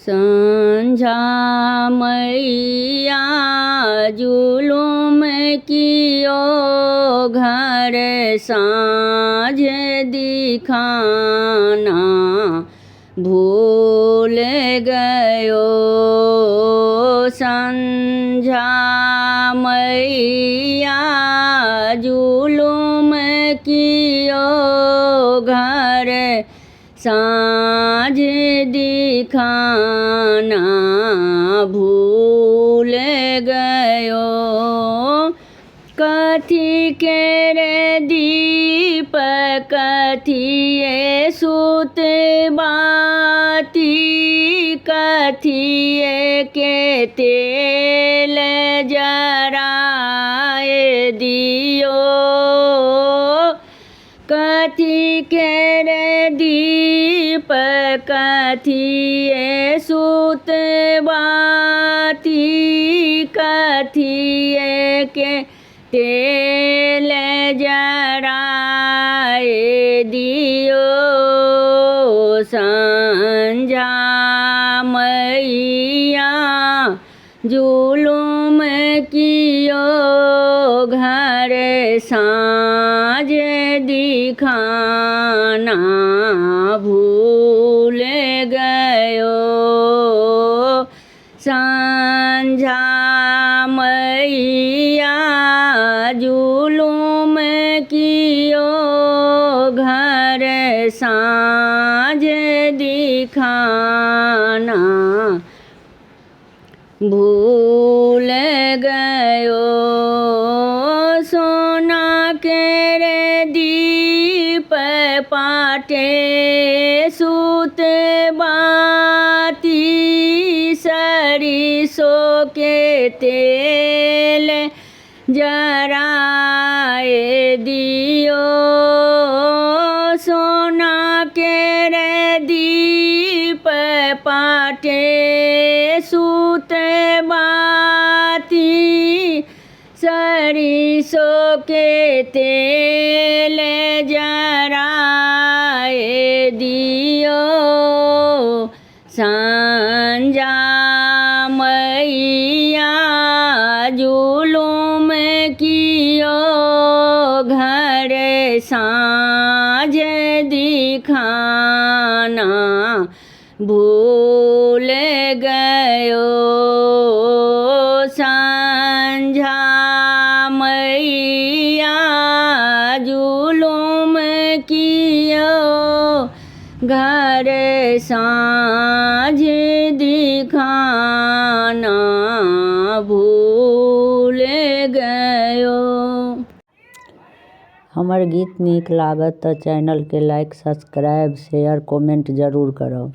संझा मैया जुलुम कियो घर साँझ दिखाना भूल गयो। संझा मैया जुलुम कियो घर साँझ दिखाना भूल गयो। कथी के रे दीप कथिए सुत बाती कथिए के तेल जराए दियो। कथी के रे दीप कथिए सुत बाती कथिए के तेल जराए दियो। संझा मैया जुलुम कियो घर साँझ दिखाना भूल गयो। संझा मैया जुलुम कियो घर साँझ दिखाना भूल गयो। सोना के रे दीप पाटे सुत बाती सरिसो के तेल जराए दियो। सोना के रे दीप पाटे सुत बाती सरिसो के तेल जराए दियो। संझा मैया जुलुम कियो घर साँझ दिखाना भूल गयो। संझा मैया जुलुम कियो घर साँझ दिखाना भूल गयो। हमर गीत नीक लागत तऽ चैनल के लाइक सब्सक्राइब शेयर कमेंट जरूर करब।